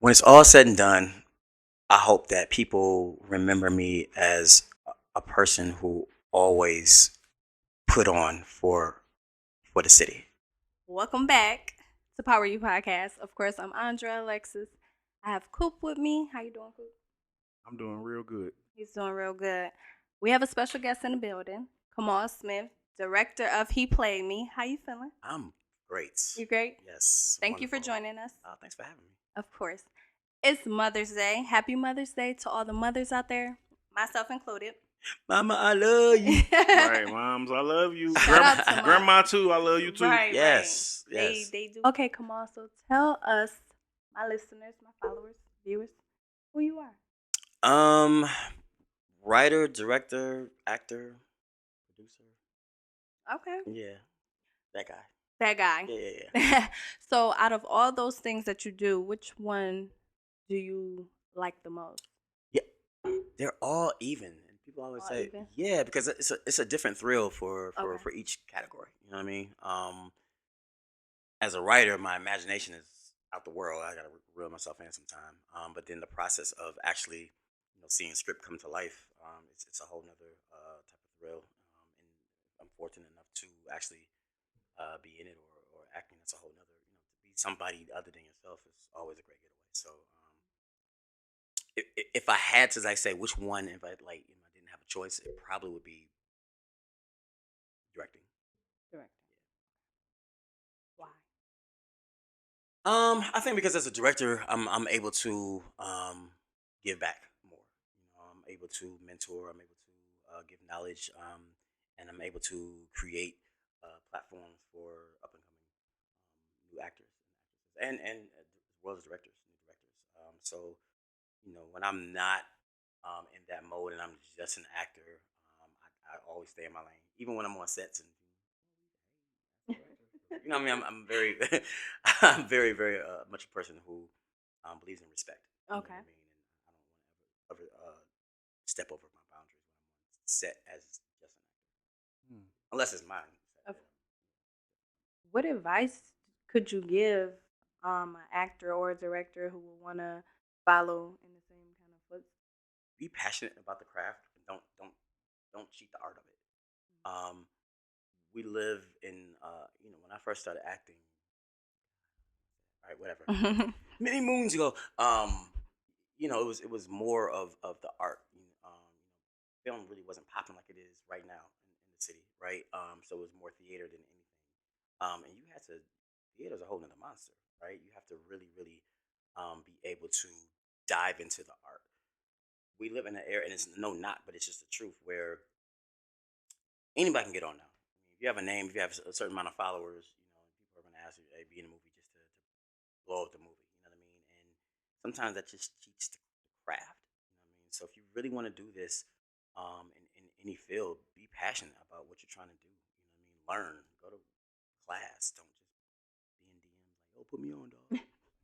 When it's all said and done, I hope that people remember me as a person who always put on for the city. Welcome back to Power You Podcast. Of course, I'm Andra Alexis. I have Coop with me. How you doing, Coop? I'm doing real good. He's doing real good. We have a special guest in the building, Kamal Smith, director of He Played Me. How you feeling? I'm great. You great? Yes, Thank you for wonderful. joining us. Thanks for having me. Of course. It's Mother's Day. Happy Mother's Day to all the mothers out there, myself included. Mama, I love you. Right, moms, I love you. Shout out to Grandma too, I love you too. Right, Yes, right. yes. They do. Okay, Kamal. So tell us, my listeners, my followers, viewers, who you are. Um, Writer, director, actor, producer. Okay. Yeah, that guy. That guy. Yeah, yeah, yeah. So out of all those things that you do, which one do you like the most? Yeah, they're all even. And people always All say, even? yeah, because it's a different thrill for Okay. for each category. You know what I mean? As a writer, my imagination is out the world. I gotta reel myself in sometime. But then the process of actually, seeing a script come to life, it's a whole nother type of thrill. And I'm fortunate enough to actually be in it or acting. That's a whole nother, to be somebody other than yourself is always a great getaway. So, if I had to, like, say which one, if I didn't have a choice, it probably would be directing. Director. Why? I think because as a director, I'm able to give back more. I'm able to mentor. I'm able to give knowledge, and I'm able to create platforms for up and coming new actors and as well as directors, new directors. So when I'm not in that mode and I'm just an actor, I always stay in my lane, even when I'm on sets and what I mean. I'm very, I'm very, very much a person who believes in respect. You know what Okay. I mean? And I don't want to ever step over my boundaries when I'm on set as just an actor, Hmm. unless it's mine. Of- What advice could you give an actor or a director who would want to follow in the same kind of footsteps? Be passionate about the craft, and don't cheat the art of it. Um, we live in, when I first started acting, all right, whatever, many moons ago. It was more of the art. Film really wasn't popping like it is right now in the city, right? So it was more theater than anything. And you had to theater's a whole nother monster, right? You have to really, really be able to dive into the art. We live in an era, and it's no not, but it's just the truth where anybody can get on now. I mean, if you have a name, if you have a certain amount of followers, people are going to ask you, "Hey, be in a movie just to blow up the movie." You know what I mean? And sometimes that just cheats the craft. You know what I mean? So if you really want to do this in any field, be passionate about what you're trying to do. You know what I mean? Learn, go to class. Don't just be in DMs like, "Oh, put me on, dog."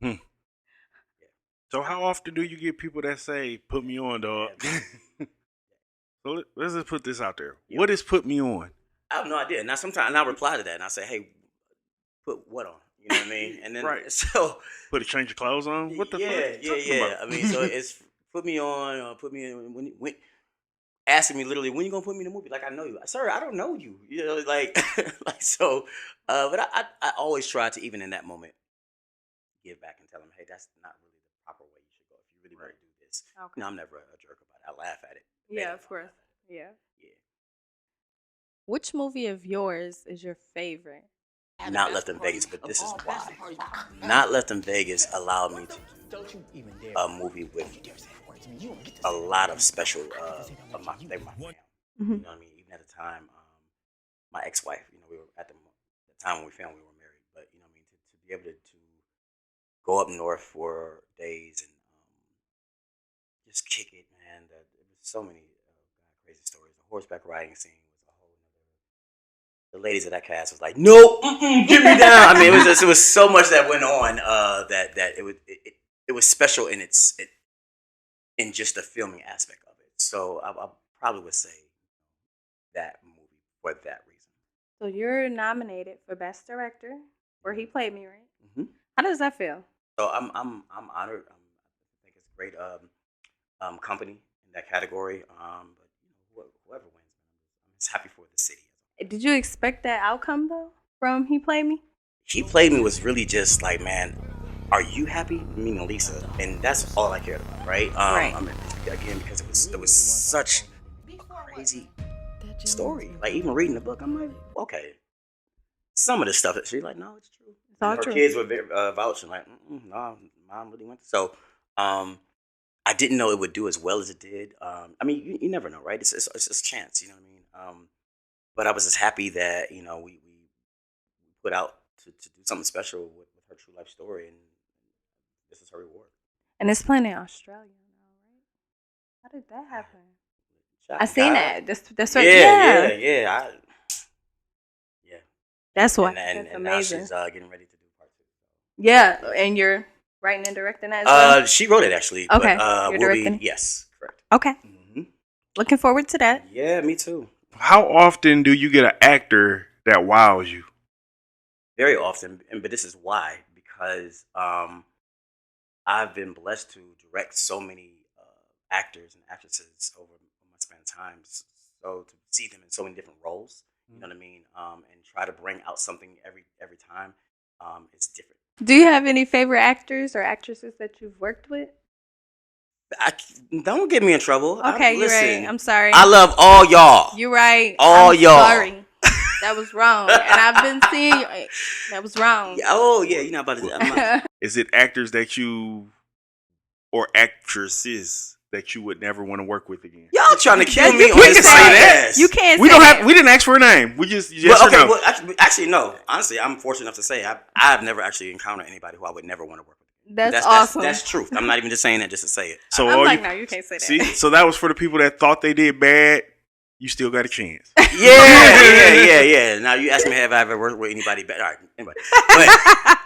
Hmm. Yeah, So how often do you get people that say, "Put me on, dog"? yeah, So let's just put this out there. yeah. What is "put me on"? I have no idea. Now sometimes and I reply to that and I say, "Hey, put what on?" You know what I mean? And then Right. so Put a change of clothes on? What the fuck yeah, you yeah, talking yeah. about? I mean, so it's put me on, put me in when asking me literally when you gonna put me in the movie. Like I know you, sir. I don't know you. Like like so. But I always try to even in that moment give back and tell them, hey, that's not really the proper way you should go. If you really want Right. to do this, Okay. I'm never a jerk about it. I laugh at it. They Yeah, laugh. of I course. laugh at it. Yeah. Yeah. Which movie of yours is your favorite? Not Left in Vegas, but this is why. Not Left in Vegas allowed me to do a movie with a lot of special of my fam. Hmm. You know what I mean? Even at the time, my ex-wife, we were at the time when we filmed, we were married. But you know what I mean? To be able to go up north for days and just kick it, man. It was so many crazy stories. The horseback riding scene was a whole nother. The ladies of that cast was like, "Nope, get me down." I mean, it was so much that went on that it was special in just the filming aspect of it. So I probably would say that movie for that reason. So you're nominated for Best Director, where He Played Me, right? Hmm. How does that feel? So I'm honored. great company in that category. But whoever wins, I'm just happy for the city. Did you expect that outcome though from He Played Me? He Played Me was really just like, man, are you happy? Meaning Lisa, and that's all I cared about, right? Right. I mean, again, because it was such a crazy story. Like even reading the book, I'm like, okay, some of the stuff that she's like, no, it's true. It's And all her true. kids were vouching like, no, mom really went. So, I didn't know it would do as well as it did. I mean, you never know, right? It's just chance, you know what I mean? But I was just happy that we put out to do something special with her true life story, and this is her reward. And it's playing in Australia now, right? How did that happen? I Shout seen God. that. That's what. Yeah, Yeah. yeah. That's what. And That's now amazing. she's getting ready to do part two. Yeah, and you're writing and directing that as well. She wrote it actually. Okay, But you're we'll directing be it. yes, correct. Okay, looking forward to that. Yeah, me too. How often do you get an actor that wows you? Very often, but this is why because I've been blessed to direct so many actors and actresses over my span of time. So to see them in so many different roles, you know what I mean, and try to bring out something every time, it's different. Do you have any favorite actors or actresses that you've worked with? I, don't get me in trouble. Okay, you're Listen, right. I'm sorry. I love all y'all. You're right. All I'm y'all. Sorry. That was wrong. And I've been seeing you. That was wrong. Yeah, oh yeah, you're not about to. I'm not, Is it actors that you or actresses that you would never want to work with again? y'all trying to kill You me on can't his say that. ass. You can't We say don't that. have. We didn't ask for a name. We just yes Well, or okay, no. well, actually, no. Honestly, I'm fortunate enough to say I've never actually encountered anybody who I would never want to work with. That's awesome. That's truth. I'm not even just saying that just to say it. So I'm all like, you no, you can't say that. see. So that was for the people that thought they did bad. You still got a chance. Yeah. Now you asked me have I ever worked with anybody bad. All right, anyway,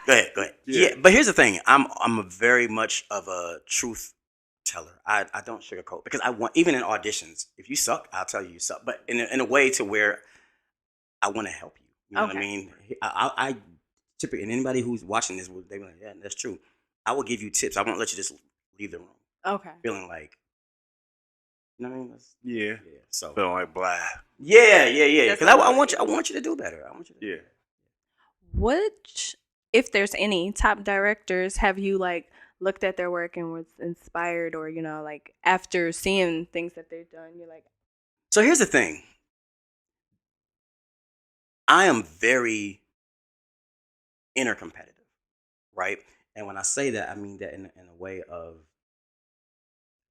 go ahead. Yeah. Yeah, but here's the thing. I'm a very much of a truth teller. I don't sugarcoat because I want even in auditions. If you suck, I'll tell you suck. But in a way to where I want to help you. You know what I Okay. mean? I typically, and anybody who's watching this, they be like, yeah, that's true. I will give you tips. I won't let you just leave the room Okay. feeling like, you know what I mean? Yeah. So Feeling like blah. yeah. That's Because what I want you to do better. I want you to. Yeah. Which, if there's any top directors, have you like looked at their work and was inspired, or like after seeing things that they've done, you're like, So here's the thing. I am very inner competitive, right? And when I say that, I mean that in a way of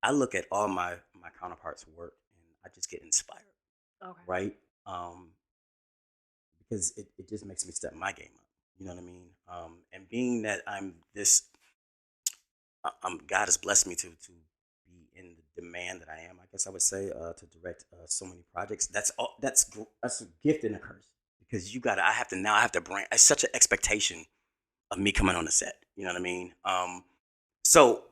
I look at all my counterparts' work and I just get inspired, okay, right? Because it just makes me step my game up. You know what I mean? And being that I'm this, God has blessed me to be in the demand that I am. I guess I would say to direct so many projects. That's all. That's a gift and a curse because I have to bring. It's such an expectation of me coming on the set. You know what I mean? So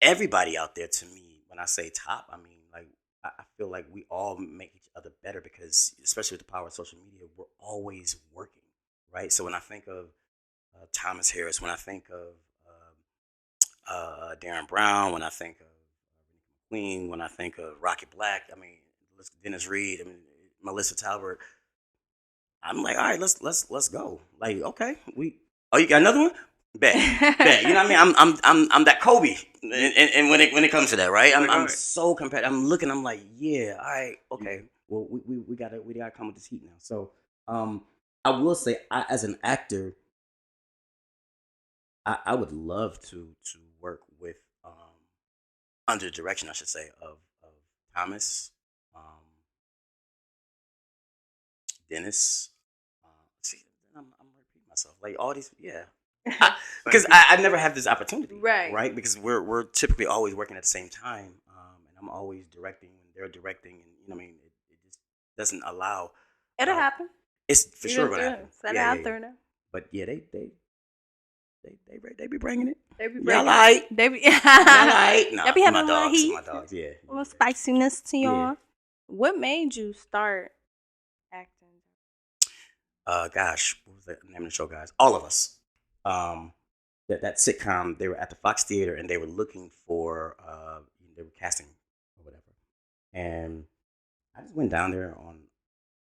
everybody out there to me, when I say top, I mean like I feel like we all make each other better because, especially with the power of social media, we're always working, right? So when I think of Thomas Harris, when I think of Darren Brown, when I think of Queen, when I think of Rocket Black, I mean Dennis Reed, I mean Melissa Talbert, I'm like, all right, let's go. Like, okay, you got another one? Bet. You know what I mean? I'm that Kobe, and when it comes to that, right? I'm so competitive. I'm looking. I'm like, yeah, all right, okay. Well, we gotta come with this heat now. So, I will say, as an actor, I would love to work with under the direction, I should say, of Thomas, um, Dennis. See, I'm repeating myself. Like all these, yeah. Because I never have this opportunity, right? Because we're typically always working at the same time, and I'm always directing when they're directing, and you know what I mean. It just doesn't allow. it'll happen. It's for sure gonna happen. Set it out there now. But yeah, they be bringing it. They be Y'all bringing like, They be y'all like. Nah, Y'all be having my a little dogs, heat, my dogs, yeah. a little spiciness to y'all. Yeah. What made you start acting? Gosh, what was the name of the show, guys? All of Us. that sitcom. They were at the Fox Theater and they were looking for they were casting or whatever. And I just went down there on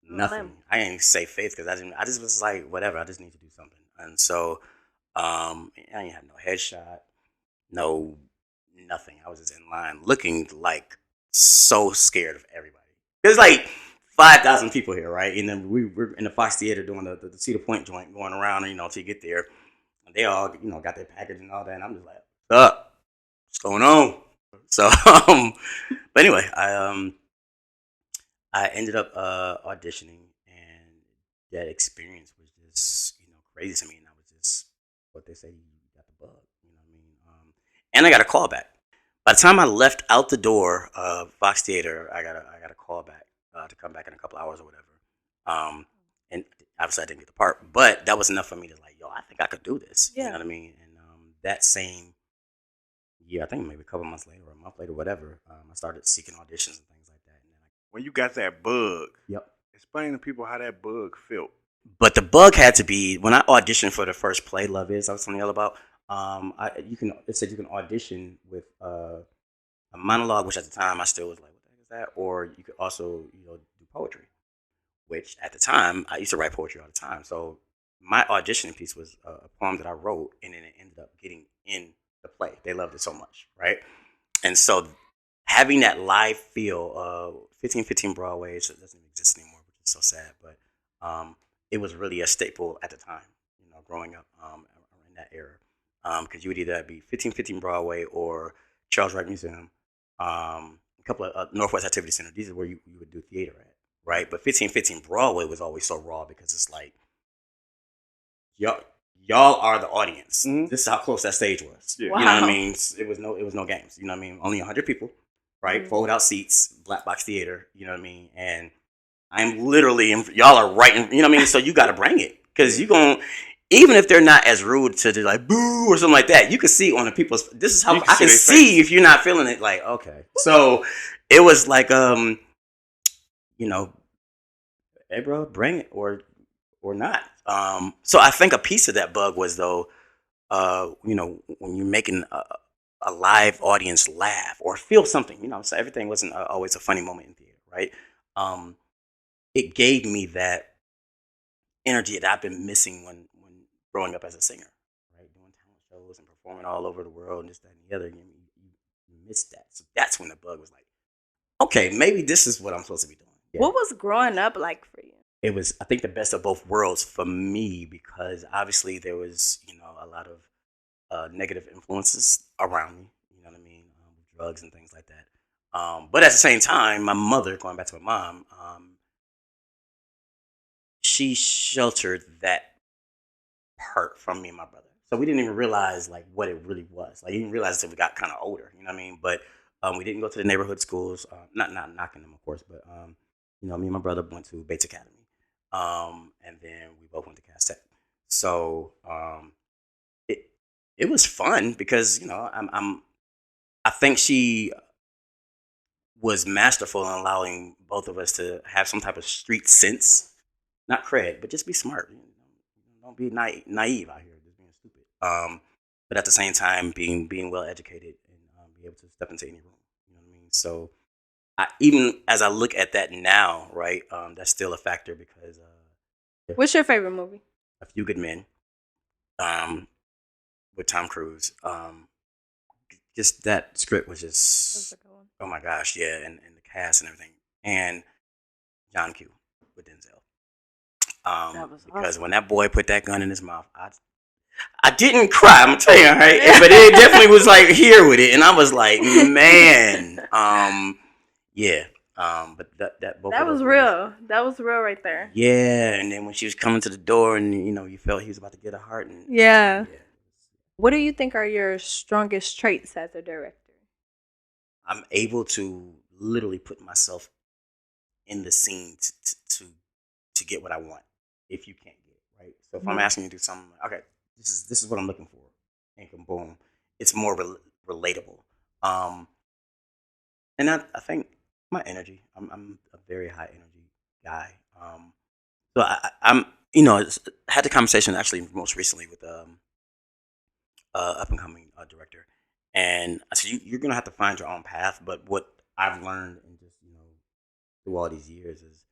nothing. I didn't say faith because I didn't. I just was like, whatever. I just need to do something. And so I didn't have no headshot, no nothing. I was just in line looking like so scared of everybody. There's like 5,000 people here, right? And then we were in the Fox Theater doing the Cedar Point joint, going around, till you get there. And they all, got their package and all that. And I'm just like, what's up? What's going on? So, but anyway, I ended up auditioning, and that experience was just crazy to me. And I was just what they say, you got the bug, you know what I mean? And I got a call back. By the time I left out the door of Fox Theater, I got a call back to come back in a couple hours or whatever. And obviously I didn't get the part, but that was enough for me to like, yo, I think I could do this. You know what I mean? And that same year, I think maybe a couple months later or a month later, whatever, I started seeking auditions and things like that. And then When you got that bug, yep. explain to people how that bug felt. But the bug had to be when I auditioned for the first play, Love Is, I was telling y'all about. It said you can audition with a monologue, which at the time I still was like, what the heck is that? Or you could also, do poetry, which at the time I used to write poetry all the time. So my auditioning piece was a poem that I wrote, and then it ended up getting in the play. They loved it so much, right? And so having that live feel of 1515 Broadway, so it doesn't even exist anymore, which is so sad, but it was really a staple at the time, growing up in that era. Because you would either be 1515 Broadway or Charles Wright Museum, a couple of Northwest Activity Center. These are where you would do theater at, right? But 1515 Broadway was always so raw because it's like, y'all, y'all are the audience. Mhm. This is how close that stage was. Yeah. You know what I mean? It was no games. You know what I mean? Only 100 people, right? Fold out seats, black box theater. You know what I mean? And I'm literally y'all are right. You know what I mean? So you got to bring it because you going even if they're not as rude to like boo or something like that, you can see on the people's. This is how I can see if you're not feeling it. Like okay, so it was like hey bro, bring it or not. So I think a piece of that bug was though, when you're making a live audience laugh or feel something, so everything wasn't always a funny moment in theater, right? It gave me that energy that I've been missing when growing up as a singer, right? Doing talent shows and performing all over the world and this, that, and the other. You miss that. So that's when the bug was like, okay, maybe this is what I'm supposed to be doing. Yeah. What was growing up like for you? It was, I think, the best of both worlds for me because obviously there was, a lot of negative influences around me. You know what I mean? Drugs and things like that. But at the same time, my mother, going back to my mom, she sheltered that part from me and my brother. So we didn't even realize like what it really was. Like you didn't realize until we got kind of older. You know what I mean? But we didn't go to the neighborhood schools. Not knocking them, of course, but me and my brother went to Bates Academy, and then we both went to Cass Tech. So it it was fun because I think she was masterful in allowing both of us to have some type of street sense, not cred, but just be smart. Don't be naive out here, just being stupid. But at the same time, being well educated and be able to step into any room. You know what I mean? So, even as I look at that now, right, that's still a factor because. What's your favorite movie? A Few Good Men, with Tom Cruise. Just that script was just, oh my gosh, yeah, and the cast and everything, and John Q with Denzel. Because awesome. When that boy put that gun in his mouth, I didn't cry. I'm gonna tell you, right? But it definitely was like here with it, and I was like, man, yeah. But that was real. That was real right there. Yeah, and then when she was coming to the door, and you felt he was about to get a heart, and yeah. What do you think are your strongest traits as a director? I'm able to literally put myself in the scene to get what I want. If you can't get it, right? So if I'm asking you to do something, okay, this is what I'm looking for, and boom, it's more relatable. And I think my energy. I'm a very high energy guy. So I'm had the conversation actually most recently with up and coming director, and I said you're gonna have to find your own path. But what I've learned in just through all these years is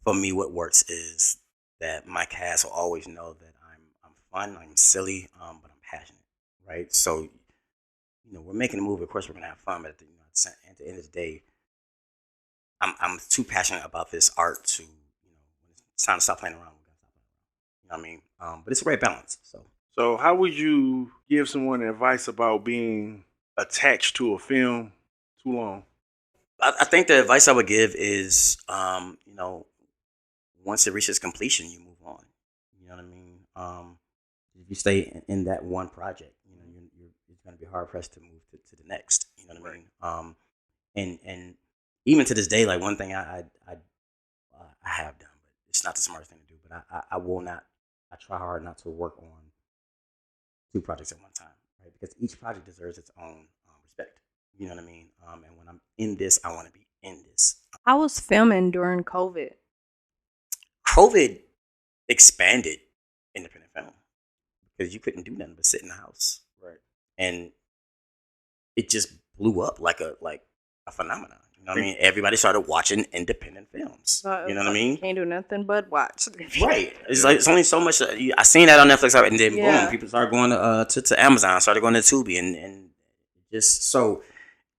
for me what works is that my cast will always know that I'm fun, I'm silly, but I'm passionate, right? So we're making a movie. Of course, we're gonna have fun, but at the end of the day, I'm too passionate about this art to when it's time to stop playing around. We're gonna stop playing around. You know what I mean? But it's a great balance. So So, how would you give someone advice about being attached to a film too long? I think the advice I would give is, once it reaches completion, you move on. You know what I mean? If you stay in that one project, it's going to be hard pressed to move to the next. You know what I Right. mean? And even to this day, like one thing I have done, but it's not the smartest thing to do. But I will not. I try hard not to work on two projects at one time, right? Because each project deserves its own respect. You know what I mean? And when I'm in this, I want to be in this. How was filming during COVID? COVID expanded independent film because you couldn't do nothing but sit in the house, Right. and it just blew up like a phenomenon. You know what I And mean? Everybody started watching independent films. You know what I mean? Can't do nothing but watch. Right. It's like it's only so much. I seen that on Netflix, and then Yeah. boom, people started going to Amazon, started going to Tubi, and just so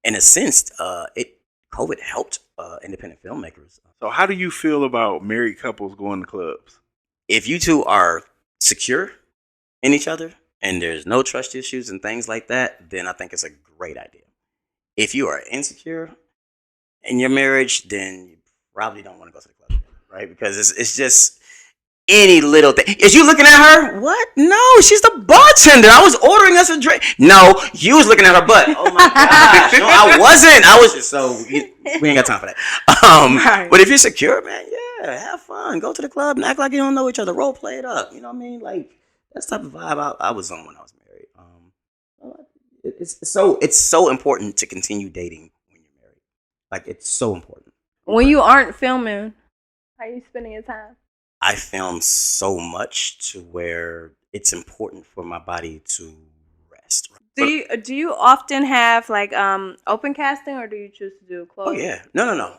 in a sense, it COVID helped independent filmmakers. so, how do you feel about married couples going to clubs? If you two are secure in each other and there's no trust issues and things like that, then I think it's a great idea. If you are insecure in your marriage, then you probably don't want to go to the club together, right? Because it's just any little thing. Is you looking at her? What? No, she's the bartender. I was ordering us a drink. No, you was looking at her butt. Oh my gosh. No, I wasn't. I was we ain't got time for that. Right. But if you're secure, man, yeah, have fun. Go to the club and act like you don't know each other. Role play it up. You know what I mean? Like that's the type of vibe I was on when I was married. It's so important to continue dating when you're married. Like it's so important. When you aren't filming, how you spending your time? I film so much to where it's important for my body to rest. Do you often have like open casting, or do you choose to do Oh closed? yeah, no.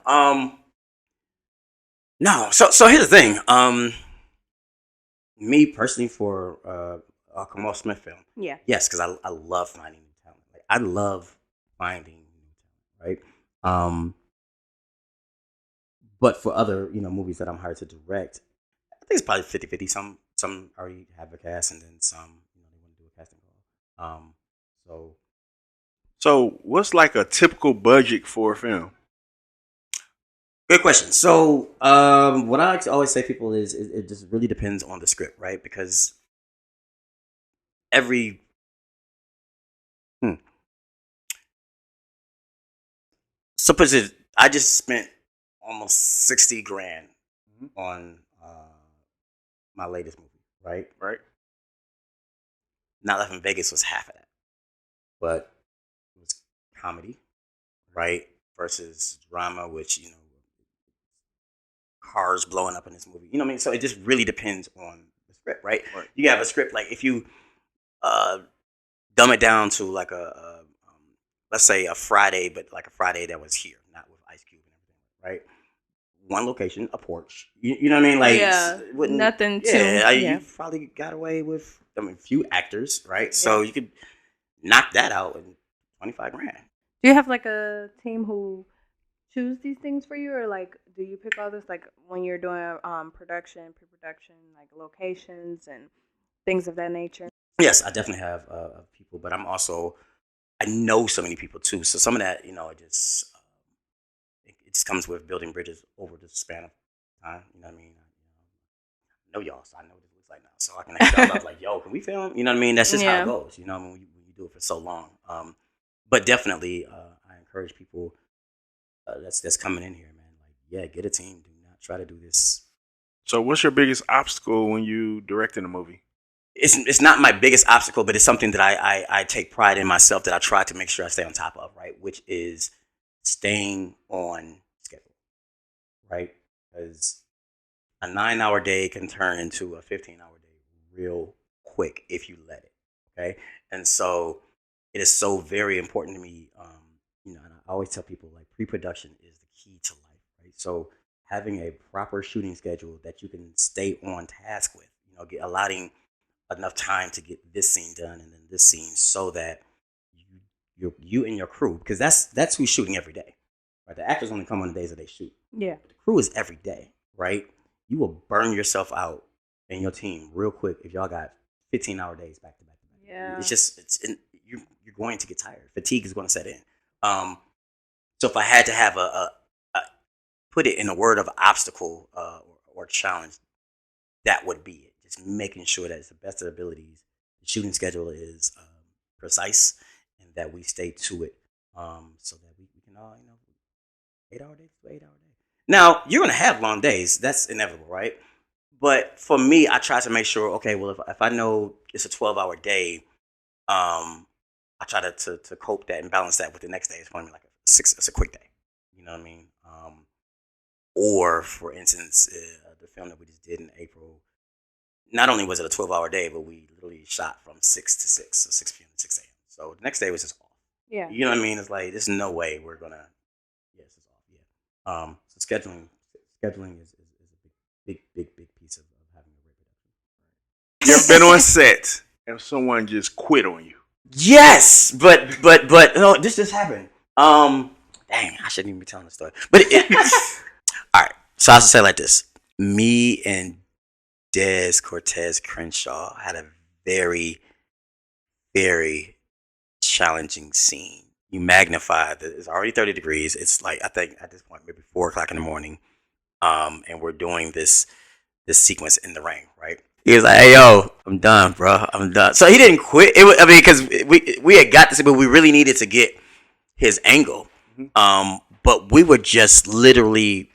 No. So here's the thing. Me personally for a Kamal Smith film, Yeah. yes, because I love finding new talent. Like I love finding new talent, right? But for other movies that I'm hired to direct, I think it's probably 50-50. Some already have a cast, and then some they want to do a casting call. So So, what's like a typical budget for a film? good question. So what I like to always say to people is it just really depends on the script, right? Because every hmm. Suppose I just spent almost 60 grand Mhm. on my latest movie, right? Right. Not Life in Vegas was half of that, but it was comedy, right? Versus drama, which cars blowing up in this movie. You know what I mean? So it just really depends on the script, right? Right. You have a script like if you uh, dumb it down to like let's say a Friday, but like a Friday that was here, not with Ice Cube and everything, right? One location, a porch. You know what I mean? Like, Yeah, wouldn't nothing too. yeah, Yeah. you probably got away with few actors, right? So you could knock that out in 25 grand. Do you have like a team who choose these things for you, or like do you pick all this like when you're doing production, pre-production, like locations and things of that nature? Yes, I definitely have people, but I know so many people too. So some of that, it just it just comes with building bridges over the span of time. You know what I mean? I know y'all, so I know what it looks like now. So I can hit y'all up like, yo, can we film? You know what I mean? That's just how Yeah. it goes. You know, when you do it for so long. But definitely, I encourage people that's coming in here, man. Like, yeah, get a team. Do not try to do this. So, what's your biggest obstacle when you directing a movie? It's not my biggest obstacle, but it's something that I take pride in myself that I try to make sure I stay on top of, right? Which is staying on schedule, right? Because a 9-hour day can turn into a 15-hour day real quick if you let it. Okay, and so it is so very important to me. And I always tell people like pre-production is the key to life, right? So having a proper shooting schedule that you can stay on task with, allotting enough time to get this scene done and then this scene, so that you and your crew, because that's who's shooting every day, right? The actors only come on the days that they shoot. Yeah. But the crew is every day, right? You will burn yourself out and your team real quick if y'all got 15-hour days back to back to back. Yeah. It's just you're going to get tired. Fatigue is going to set in. So if I had to have a put it in a word of obstacle or challenge, that would be it. Just making sure that it's the best of the abilities. The shooting schedule is precise, and that we stay to it, so that we can all 8 hour days to 8 hour days. Now you're gonna have long days. That's inevitable, right? But for me, I try to make sure. Okay, well, if I know it's a 12-hour day, I try to cope that and balance that with the next day. It's going to be like it's a quick day. You know what I mean? Or for instance, the film that we just did in April. Not only was it a 12-hour day, but we literally shot from 6 to 6, so 6 p.m. to 6 a.m. So the next day was just off. Yeah. You know what I mean? It's like there's no way we're gonna. Yes, it's off. Yeah. So scheduling is a big piece of having a great production. You ever been on set and someone just quit on you? Yes, but no, this just happened. Dang, I shouldn't even be telling the story. But all right. So I have to say it like this: me and Des Cortez Crenshaw had a very, very challenging scene. You magnify that it's already 30 degrees. It's like I think at this point maybe 4 o'clock in the morning. And we're doing this sequence in the rain, right? He was like, "Hey yo, I'm done, bro. I'm done." So he didn't quit. Because we had got this, but we really needed to get his angle. But we were just literally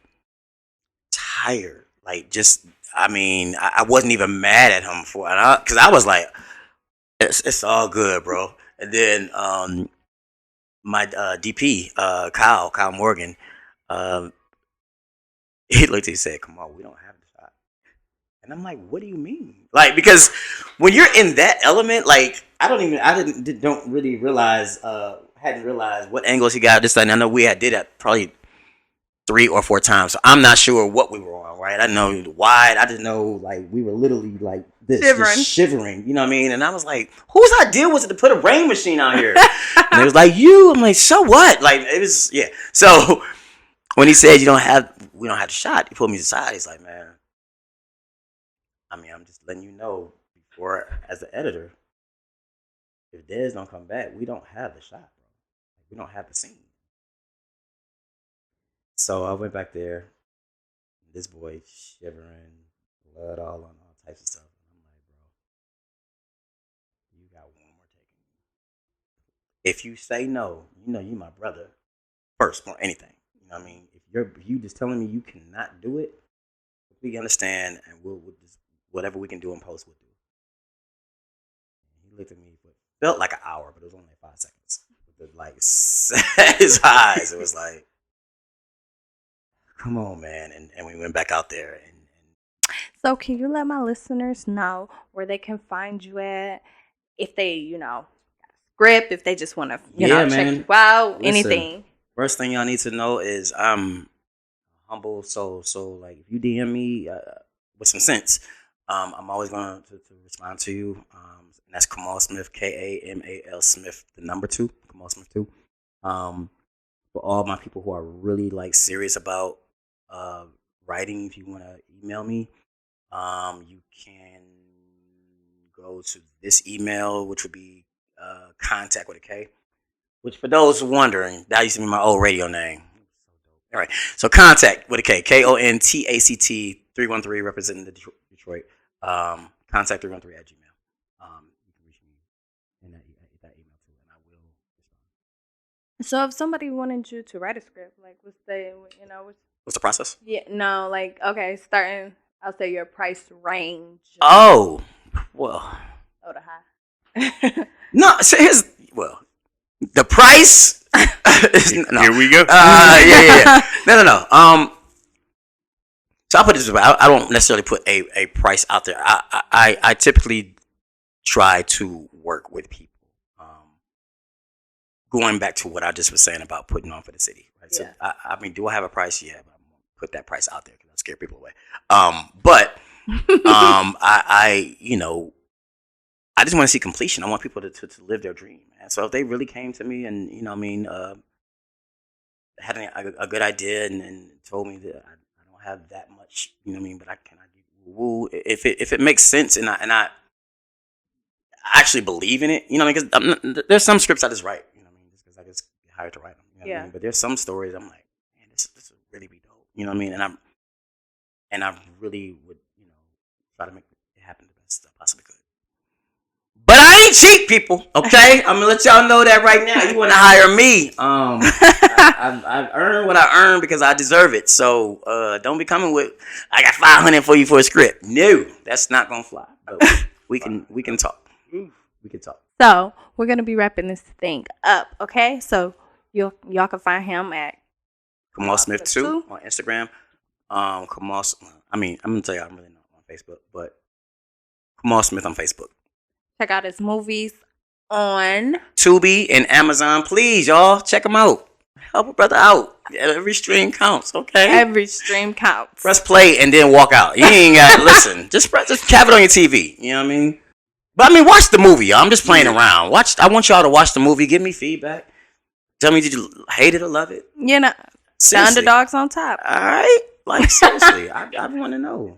tired. Like just, I wasn't even mad at him for it because I was like, it's all good, bro. And then my DP, Kyle Morgan, he looked at me and said, "Come on, we don't have the shot." And I'm like, "What do you mean?" Like, because when you're in that element, like don't really realize, hadn't realized what angles he got. This thing, I know we did that probably 3 or 4 times, so I'm not sure what we were on. Right? I know wide. I didn't know, like, we were literally like this, shivering. You know what I mean? And I was like, "Whose idea was it to put a rain machine out here?" And it was like, "You." I'm like, "So what?" Like, it was, yeah. So when he said we don't have the shot, he pulled me aside. He's like, "Man, I'm just letting you know before, as the editor, if Dez don't come back, we don't have the shot, bro. We don't have the scene." So I went back there. This boy shivering, blood all on all types of stuff. And I'm like, "Bro, you got one more take. If you say no, you my brother first or anything. You know what I mean? If you just telling me you cannot do it, we understand, and we'll just whatever we can do in post, we'll do." He looked at me for felt like an hour, but it was only like 5 seconds. With the, like, his eyes, it was like, "Come on, man!" And we went back out there, and So can you let my listeners know where they can find you at, if they, script, if they just want to, check man. you out, Listen, anything. First thing y'all need to know is I'm humble, so like if you DM me with some sense, I'm always going to respond to you. And that's Kamal Smith, Kamal Smith, the number 2, Kamal Smith 2. For all my people who are really like serious about writing, if you want to email me, you can go to this email, which would be contact with a K. Which, for those wondering, that used to be my old radio name. All right, so contact with a K, KONTACT 313, representing the Detroit. Contact 313 at Gmail. You can reach me in that email too, and I will respond. So if somebody wanted you to write a script, like what's What's the process? yeah, no, like, okay, starting, I'll say your price range. Oh, well. Oh, the high. No, so the price. No. Here we go. Yeah. No. So I put it this way: I don't necessarily put a price out there. I typically try to work with people. Going back to what I just was saying about putting on for the city, right? Yeah. So I mean, do I have a price? Yeah, but I'm gonna put that price out there because I scare people away. But I I just want to see completion. I want people to live their dream. And so if they really came to me and had a good idea and told me that I don't have that much, but I give you woo if it makes sense and I actually believe in it, because there's some scripts I just write, just because I just get hired to write them, you know what I mean? But there's some stories I'm like, man, this would really be dope, you know what I mean? And I really would, try to make it happen the best I possibly could. But I ain't cheap, people. Okay, I'm gonna let y'all know that right now. You want to hire me? I've earned what I earned because I deserve it. So don't be coming with I got $500 for you for a script. No, that's not gonna fly. But we can talk. We can talk. So we're gonna be wrapping this thing up. Okay, so y'all can find him at Kamal Smith 2 on Instagram. Kamal. I mean, I'm gonna tell you, I'm really not on Facebook, but Kamal Smith on Facebook. Check out his movies on Tubi and Amazon. Please, y'all, check them out. Help a brother out. Every stream counts, okay? Every stream counts. Press play and then walk out. You ain't got to listen. Just have it on your TV. You know what I mean? But I mean, watch the movie, y'all. I'm just playing around. I want y'all to watch the movie. Give me feedback. Tell me, did you hate it or love it? The underdogs on top. All right. Like, seriously, I want to know.